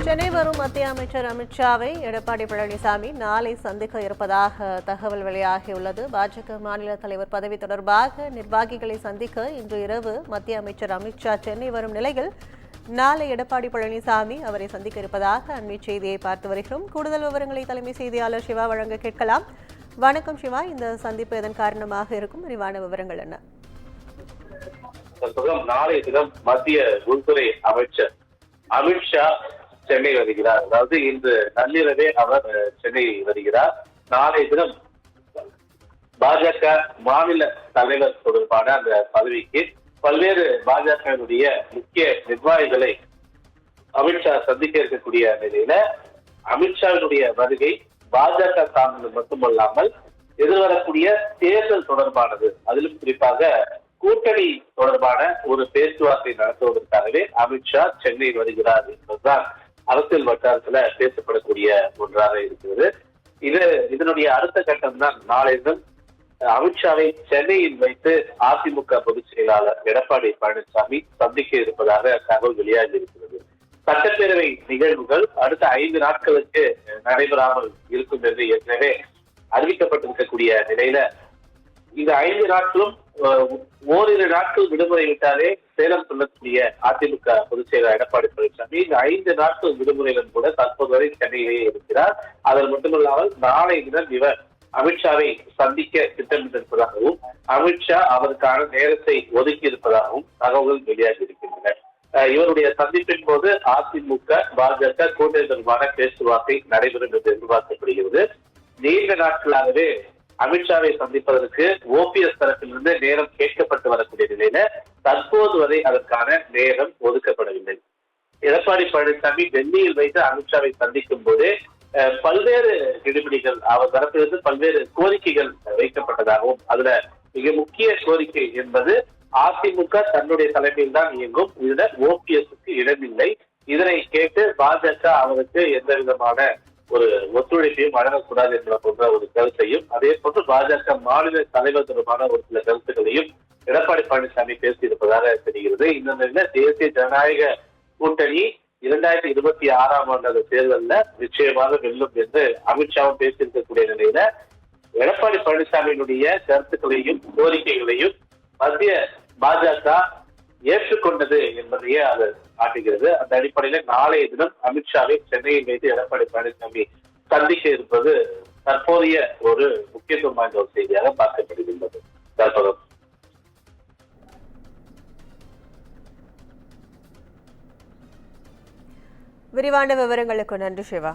சென்னை வரும் மத்திய அமைச்சர் அமித்ஷாவை எடப்பாடி பழனிசாமி நாளை சந்திக்க இருப்பதாக தகவல் வெளியாகியுள்ளது. பாஜக மாநில தலைவர் பதவி தொடர்பாக நிர்வாகிகளை சந்திக்க இன்று இரவு மத்திய அமைச்சர் அமித்ஷா சென்னை வரும் நிலையில் நாளை எடப்பாடி பழனிசாமி அவரை சந்திக்க இருப்பதாக அண்மை செய்தியை பார்த்து வருகிறோம். கூடுதல் விவரங்களை தலைமை செய்தியாளர் சிவா வழங்க கேட்கலாம். வணக்கம் சிவா, இந்த சந்திப்பு எதன் காரணமாக இருக்கும்? விரிவான விவரங்கள் என்ன? நாளை தினம் மத்திய உள்துறை அமைச்சர் அமித்ஷா சென்னை வருகிறார். அதாவது இன்று நள்ளிரவே அவர் சென்னை வருகிறார். நாளை தினம் பாஜக மாநில தலைவர் தொடர்பான அந்த பதவிக்கு பல்வேறு பாஜகவினுடைய முக்கிய நிர்வாகிகளை அமித்ஷா சந்திக்க இருக்கக்கூடிய நிலையில அமித்ஷாவினுடைய வருகை பாஜக சார்ந்தது மட்டுமல்லாமல் எதிர்வரக்கூடிய தேர்தல் தொடர்பானது, அதிலும் குறிப்பாக கூட்டணி தொடர்பான ஒரு பேச்சுவார்த்தை நடத்துவதற்காகவே அமித்ஷா சென்னை வருகிறார் என்பதுதான் அரசியல் வட்டாரத்துல பேசப்படக்கூடிய ஒன்றாக இருக்கிறது. இதனுடைய அடுத்த கட்டம் தான் நாளை தினம் அமித்ஷாவை சென்னையில் வைத்து அதிமுக பொதுச் செயலாளர் எடப்பாடி பழனிசாமி சந்திக்க இருப்பதாக தகவல் வெளியாகி இருக்கிறது. சட்டப்பேரவை நிகழ்வுகள் அடுத்த 5 நாட்களுக்கு நடைபெறாமல் இருக்கும் என்று ஏற்கனவே அறிவிக்கப்பட்டிருக்கக்கூடிய நிலையில இந்த 5 நாட்களும் ஓரிரு நாட்கள் விடுமுறை விட்டாலே சேலம் சொல்லக்கூடிய அதிமுக பொதுச் செயலர் எடப்பாடி பழனிசாமி இந்த 5 நாட்கள் விடுமுறைகளும் கூட தற்போது வரை சென்னையிலேயே இருக்கிறார். அதன் மட்டுமல்லாமல் நாளை தினம் இவர் அமித்ஷாவை சந்திக்க திட்டமிட்டிருப்பதாகவும் அமித்ஷா அவருக்கான நேரத்தை ஒதுக்கி இருப்பதாகவும் தகவல்கள் வெளியாகி இருக்கின்றன. இவருடைய சந்திப்பின் போது அதிமுக பாஜக கூட்டணி தொடர்பான பேச்சுவார்த்தை நடைபெறும் என்று எதிர்பார்க்கப்படுகிறது. நீண்ட நாட்களாகவே அமித்ஷாவை சந்திப்பதற்கு ஓபிஎஸ் தரப்பிலிருந்து நேரம் கேட்கப்பட்டு வரக்கூடிய நிலையில தற்போது வரை அதற்கான நேரம் ஒதுக்கப்படவில்லை. எடப்பாடி பழனிசாமி டெல்லியில் வைத்து அமித்ஷாவை சந்திக்கும் போதே பல்வேறு கெடுபிடிகள் அவர் தரப்பிலிருந்து பல்வேறு கோரிக்கைகள் வைக்கப்பட்டதாகவும் அதுல மிக முக்கிய கோரிக்கை என்பது அதிமுக தன்னுடைய தலைமையில் தான் இயங்கும், இதுல ஓபிஎஸ்க்கு இடமில்லை. இதனை கேட்டு பாஜக அவருக்கு எந்த விதமான ஒரு ஒத்துழைப்பையும் வழங்கக்கூடாது என்ற போன்ற ஒரு கருத்தையும், அதே போன்று பாஜக மாநில தலைவர் தொடர்பான ஒரு சில கருத்துக்களையும் எடப்பாடி பழனிசாமி பேசியிருப்பதாக தெரிகிறது. இந்த நிலையில தேசிய ஜனநாயக கூட்டணி 2026ஆம் ஆண்டு தேர்தலில் நிச்சயமாக வெல்லும் என்று அமித்ஷாவும் பேசியிருக்கக்கூடிய நிலையில எடப்பாடி பழனிசாமியினுடைய கருத்துக்களையும் கோரிக்கைகளையும் மத்திய பாஜக ஏற்றுக்கொண்டது என்பதையே அது காட்டுகிறது. அந்த அடிப்படையில நாளைய தினம் அமித்ஷாவை சென்னையில் வைத்து எடப்பாடி பழனிசாமி சந்திக்க இருப்பது தற்போதைய ஒரு முக்கியத்துவம் வாய்ந்த ஒரு செய்தியாக பார்க்கப்படுகின்றது. தற்போது விரிவான விவரங்களுக்கு நன்றி சிவா.